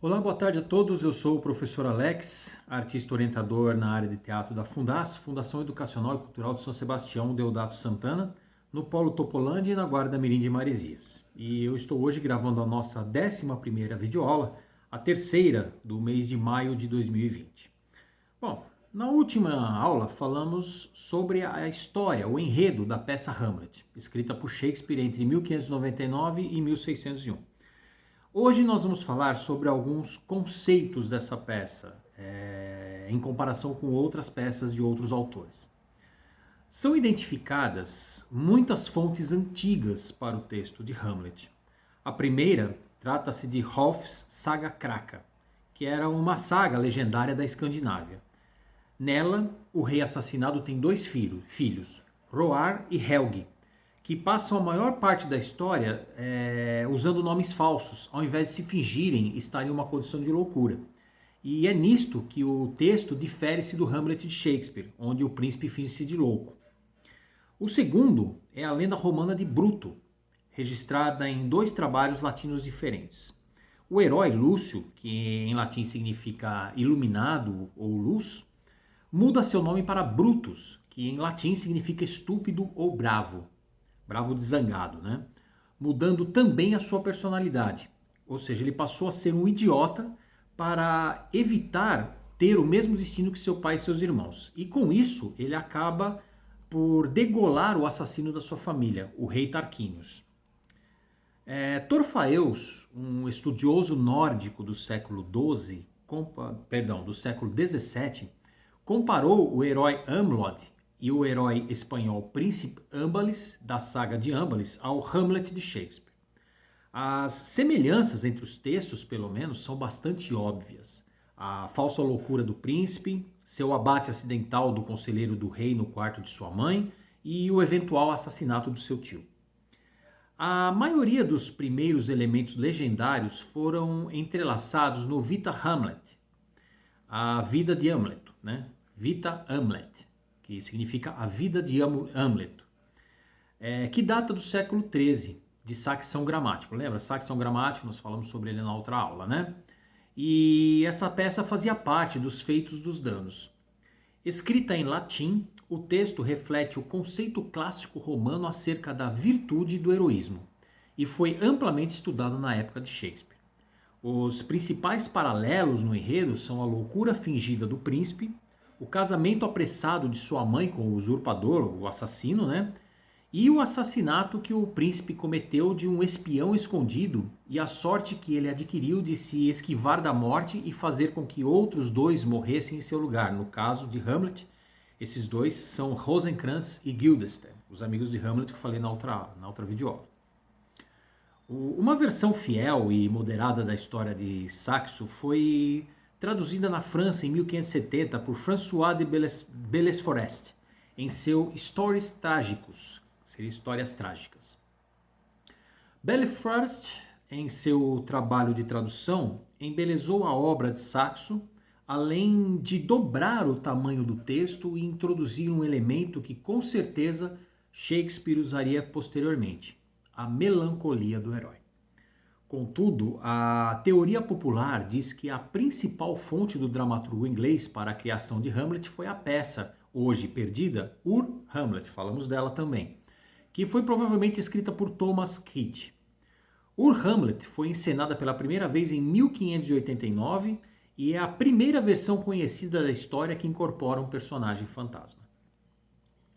Olá, boa tarde a todos. Eu sou o professor Alex, artista orientador na área de teatro da Fundação Educacional e Cultural de São Sebastião Deodato Santana, no Polo Topolândia e na Guarda Mirim de Maresias. E eu estou hoje gravando a nossa 11ª videoaula, a terceira do mês de maio de 2020. Bom, na última aula falamos sobre a história, o enredo da peça Hamlet, escrita por Shakespeare entre 1599 e 1601. Hoje nós vamos falar sobre alguns conceitos dessa peça, em comparação com outras peças de outros autores. São identificadas muitas fontes antigas para o texto de Hamlet. A primeira trata-se de Hrolfs Saga Kraka, que era uma saga legendária da Escandinávia. Nela, o rei assassinado tem dois filhos, Hroar e Helgi, que passam a maior parte da história usando nomes falsos, ao invés de se fingirem estar em uma condição de loucura. E é nisto que o texto difere-se do Hamlet de Shakespeare, onde o príncipe finge-se de louco. O segundo é a lenda romana de Bruto, registrada em dois trabalhos latinos diferentes. O herói Lúcio, que em latim significa iluminado ou luz, muda seu nome para Brutus, que em latim significa estúpido ou bravo de zangado, né? Mudando também a sua personalidade. Ou seja, ele passou a ser um idiota para evitar ter o mesmo destino que seu pai e seus irmãos. E com isso, ele acaba por degolar o assassino da sua família, o rei Tarquinius. Torfaeus, um estudioso nórdico do século XII, do século XVII, comparou o herói Amlod e o herói espanhol Príncipe Âmbalis, da saga de Âmbalis, ao Hamlet de Shakespeare. As semelhanças entre os textos, pelo menos, são bastante óbvias. A falsa loucura do príncipe, seu abate acidental do conselheiro do rei no quarto de sua mãe e o eventual assassinato do seu tio. A maioria dos primeiros elementos legendários foram entrelaçados no Vita Hamlet, a vida de Hamlet, né? Vita Hamlet, que significa a vida de Hamlet, que data do século XIII, de Saxão Gramático. Lembra? Saxão Gramático, nós falamos sobre ele na outra aula, né? E essa peça fazia parte dos Feitos dos Danos. Escrita em latim, o texto reflete o conceito clássico romano acerca da virtude e do heroísmo, e foi amplamente estudado na época de Shakespeare. Os principais paralelos no enredo são a loucura fingida do príncipe, o casamento apressado de sua mãe com o usurpador, o assassino, né? E o assassinato que o príncipe cometeu de um espião escondido e a sorte que ele adquiriu de se esquivar da morte e fazer com que outros dois morressem em seu lugar. No caso de Hamlet, esses dois são Rosencrantz e Guildenstern, os amigos de Hamlet que eu falei na outra videoaula. Uma versão fiel e moderada da história de Saxo foi traduzida na França em 1570 por François de Belesforest, em seu Stories Trágicos, seria Histórias Trágicas. Belesforest, em seu trabalho de tradução, embelezou a obra de Saxo, além de dobrar o tamanho do texto e introduzir um elemento que com certeza Shakespeare usaria posteriormente, a melancolia do herói. Contudo, a teoria popular diz que a principal fonte do dramaturgo inglês para a criação de Hamlet foi a peça, hoje perdida, Ur-Hamlet, falamos dela também, que foi provavelmente escrita por Thomas Kidd. Ur-Hamlet foi encenada pela primeira vez em 1589 e é a primeira versão conhecida da história que incorpora um personagem fantasma.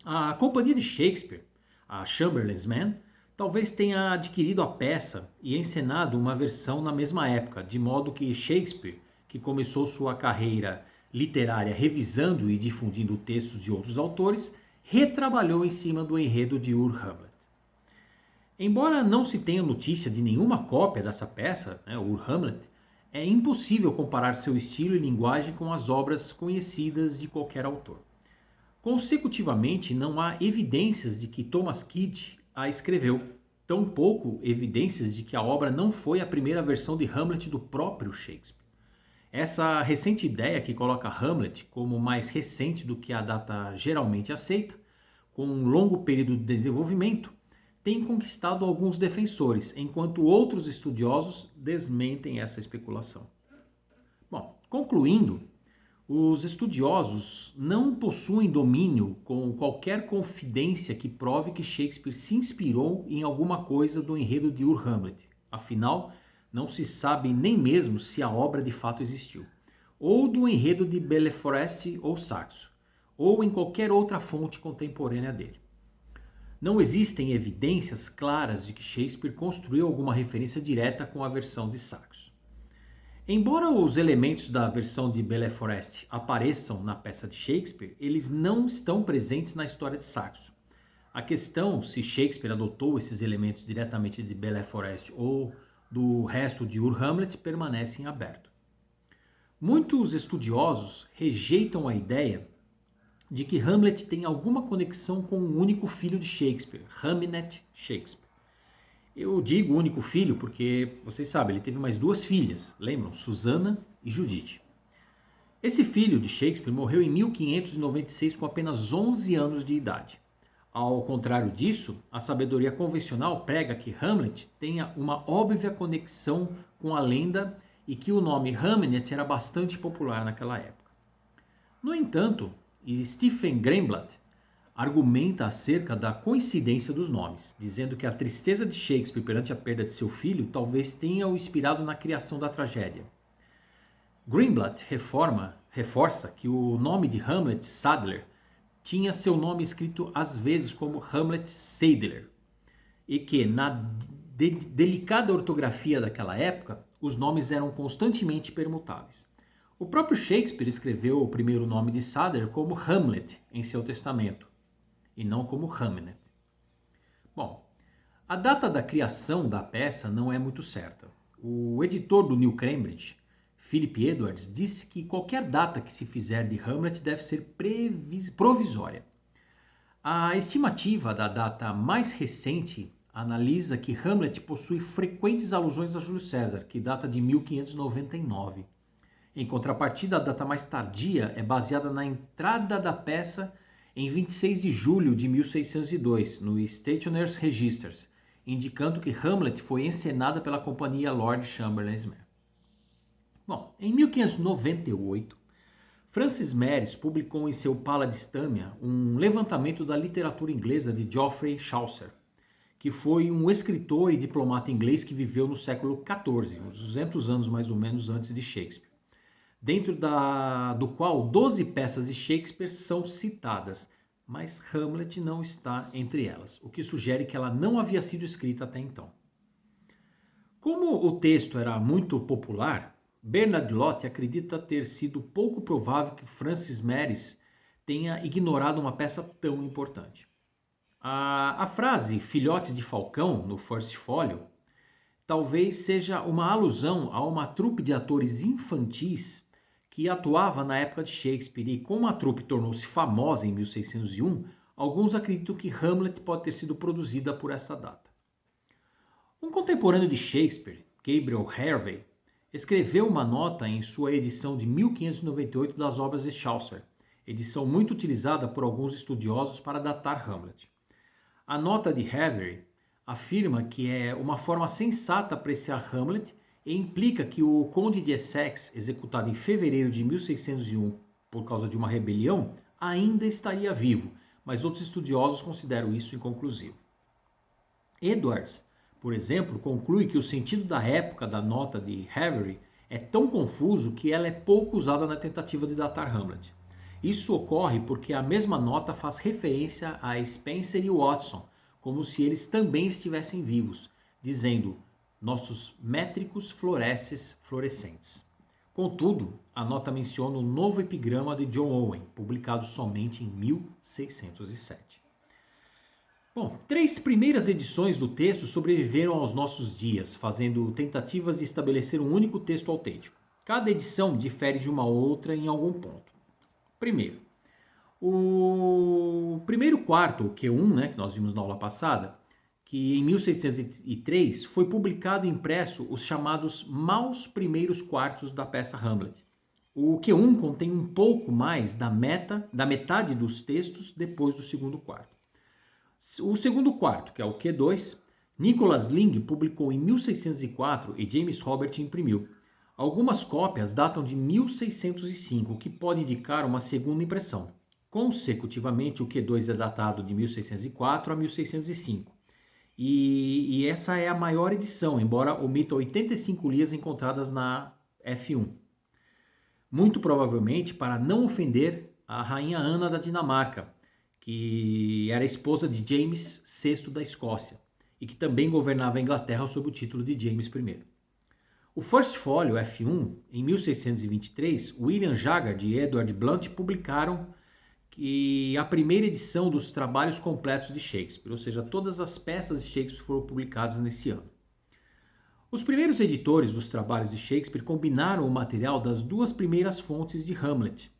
A companhia de Shakespeare, a Chamberlain's Man, talvez tenha adquirido a peça e encenado uma versão na mesma época, de modo que Shakespeare, que começou sua carreira literária revisando e difundindo textos de outros autores, retrabalhou em cima do enredo de Ur-Hamlet. Embora não se tenha notícia de nenhuma cópia dessa peça, Ur-Hamlet, é impossível comparar seu estilo e linguagem com as obras conhecidas de qualquer autor. Consecutivamente, não há evidências de que Thomas Kidd a escreveu, tampouco evidências de que a obra não foi a primeira versão de Hamlet do próprio Shakespeare. Essa recente ideia que coloca Hamlet como mais recente do que a data geralmente aceita, com um longo período de desenvolvimento, tem conquistado alguns defensores, enquanto outros estudiosos desmentem essa especulação. Bom, concluindo, os estudiosos não possuem domínio com qualquer confidência que prove que Shakespeare se inspirou em alguma coisa do enredo de Hamlet. Afinal, não se sabe nem mesmo se a obra de fato existiu, ou do enredo de Belleforest ou Saxo, ou em qualquer outra fonte contemporânea dele. Não existem evidências claras de que Shakespeare construiu alguma referência direta com a versão de Saxo. Embora os elementos da versão de Belleforest apareçam na peça de Shakespeare, eles não estão presentes na história de Saxo. A questão se Shakespeare adotou esses elementos diretamente de Belleforest ou do resto de Hamlet permanece em aberto. Muitos estudiosos rejeitam a ideia de que Hamlet tem alguma conexão com um único filho de Shakespeare, Hamnet Shakespeare. Eu digo único filho porque, vocês sabem, ele teve mais duas filhas, lembram? Susana e Judite. Esse filho de Shakespeare morreu em 1596 com apenas 11 anos de idade. Ao contrário disso, a sabedoria convencional prega que Hamlet tenha uma óbvia conexão com a lenda e que o nome Hamnet era bastante popular naquela época. No entanto, Stephen Greenblatt argumenta acerca da coincidência dos nomes, dizendo que a tristeza de Shakespeare perante a perda de seu filho talvez tenha o inspirado na criação da tragédia. Greenblatt reforça que o nome de Hamlet, Sadler, tinha seu nome escrito às vezes como Hamlet Sadler, e que na delicada ortografia daquela época, os nomes eram constantemente permutáveis. O próprio Shakespeare escreveu o primeiro nome de Sadler como Hamlet em seu testamento, e não como Hamnet. Bom, a data da criação da peça não é muito certa. O editor do New Cambridge, Philip Edwards, disse que qualquer data que se fizer de Hamlet deve ser provisória. A estimativa da data mais recente analisa que Hamlet possui frequentes alusões a Júlio César, que data de 1599. Em contrapartida, a data mais tardia é baseada na entrada da peça em 26 de julho de 1602, no Stationers' Registers, indicando que Hamlet foi encenada pela companhia Lord Chamberlain's Men. Bom, em 1598, Francis Meres publicou em seu Paladistamia um levantamento da literatura inglesa de Geoffrey Chaucer, que foi um escritor e diplomata inglês que viveu no século XIV, uns 200 anos mais ou menos antes de Shakespeare, dentro do qual 12 peças de Shakespeare são citadas, mas Hamlet não está entre elas, o que sugere que ela não havia sido escrita até então. Como o texto era muito popular, Bernard Lott acredita ter sido pouco provável que Francis Meres tenha ignorado uma peça tão importante. A frase filhotes de falcão no First Folio talvez seja uma alusão a uma trupe de atores infantis que atuava na época de Shakespeare, e como a trupe tornou-se famosa em 1601, alguns acreditam que Hamlet pode ter sido produzida por essa data. Um contemporâneo de Shakespeare, Gabriel Hervey, escreveu uma nota em sua edição de 1598 das obras de Chaucer, edição muito utilizada por alguns estudiosos para datar Hamlet. A nota de Hervey afirma que é uma forma sensata apreciar Hamlet e implica que o Conde de Essex, executado em fevereiro de 1601 por causa de uma rebelião, ainda estaria vivo, mas outros estudiosos consideram isso inconclusivo. Edwards, por exemplo, conclui que o sentido da época da nota de Hervey é tão confuso que ela é pouco usada na tentativa de datar Hamlet. Isso ocorre porque a mesma nota faz referência a Spencer e Watson, como se eles também estivessem vivos, dizendo nossos métricos florescentes. Contudo, a nota menciona o novo epigrama de John Owen, publicado somente em 1607. Bom, 3 primeiras edições do texto sobreviveram aos nossos dias, fazendo tentativas de estabelecer um único texto autêntico. Cada edição difere de uma outra em algum ponto. Primeiro, o primeiro quarto, o Q1, que nós vimos na aula passada, que em 1603 foi publicado e impresso os chamados maus primeiros quartos da peça Hamlet. O Q1 contém um pouco mais da metade dos textos depois do segundo quarto. O segundo quarto, que é o Q2, Nicholas Ling publicou em 1604 e James Robert imprimiu. Algumas cópias datam de 1605, o que pode indicar uma segunda impressão. Consecutivamente, o Q2 é datado de 1604 a 1605. E essa é a maior edição, embora omita 85 linhas encontradas na F1. Muito provavelmente para não ofender a rainha Ana da Dinamarca, que era esposa de James VI da Escócia e que também governava a Inglaterra sob o título de James I. O First Folio F1, em 1623, William Jaggard e Edward Blunt publicaram a primeira edição dos trabalhos completos de Shakespeare, ou seja, todas as peças de Shakespeare foram publicadas nesse ano. Os primeiros editores dos trabalhos de Shakespeare combinaram o material das duas primeiras fontes de Hamlet,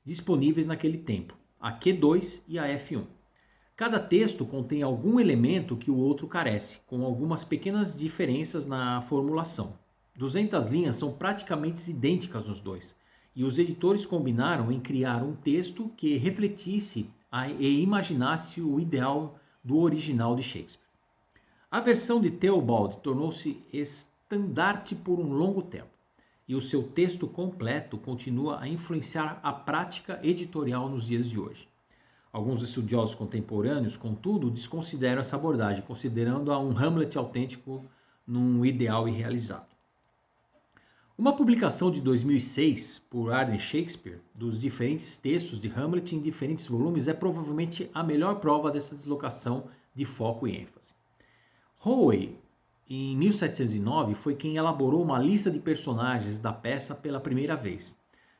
disponíveis naquele tempo, a Q2 e a F1. Cada texto contém algum elemento que o outro carece, com algumas pequenas diferenças na formulação. 200 linhas são praticamente idênticas nos dois, e os editores combinaram em criar um texto que refletisse e imaginasse o ideal do original de Shakespeare. A versão de Theobald tornou-se estandarte por um longo tempo, e o seu texto completo continua a influenciar a prática editorial nos dias de hoje. Alguns estudiosos contemporâneos, contudo, desconsideram essa abordagem, considerando-a um Hamlet autêntico num ideal irrealizado. Uma publicação de 2006 por Arne Shakespeare dos diferentes textos de Hamlet em diferentes volumes é provavelmente a melhor prova dessa deslocação de foco e ênfase. Howe, em 1709, foi quem elaborou uma lista de personagens da peça pela primeira vez.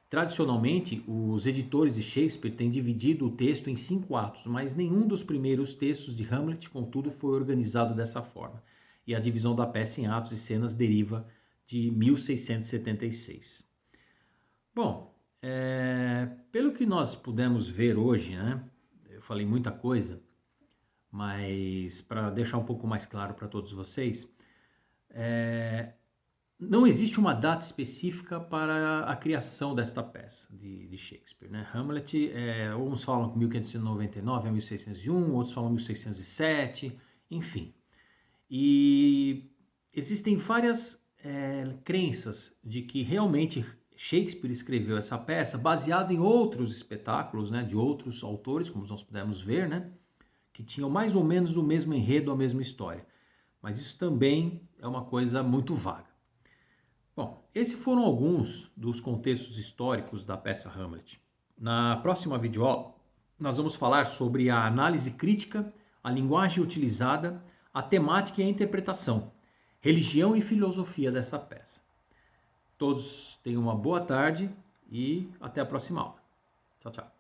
Tradicionalmente, os editores de Shakespeare têm dividido o texto em 5 atos, mas nenhum dos primeiros textos de Hamlet, contudo, foi organizado dessa forma, e a divisão da peça em atos e cenas deriva de 1676. Bom, pelo que nós pudemos ver hoje, né, eu falei muita coisa, mas para deixar um pouco mais claro para todos vocês, não existe uma data específica para a criação desta peça de Shakespeare, né? Hamlet, uns falam 1599 a 1601, outros falam 1607, enfim. E existem várias crenças de que realmente Shakespeare escreveu essa peça baseado em outros espetáculos, né, de outros autores, como nós pudemos ver, né, que tinham mais ou menos o mesmo enredo, a mesma história. Mas isso também é uma coisa muito vaga. Bom, esses foram alguns dos contextos históricos da peça Hamlet. Na próxima videoaula, nós vamos falar sobre a análise crítica, a linguagem utilizada, a temática e a interpretação, religião e filosofia dessa peça. Todos tenham uma boa tarde e até a próxima aula. Tchau, tchau.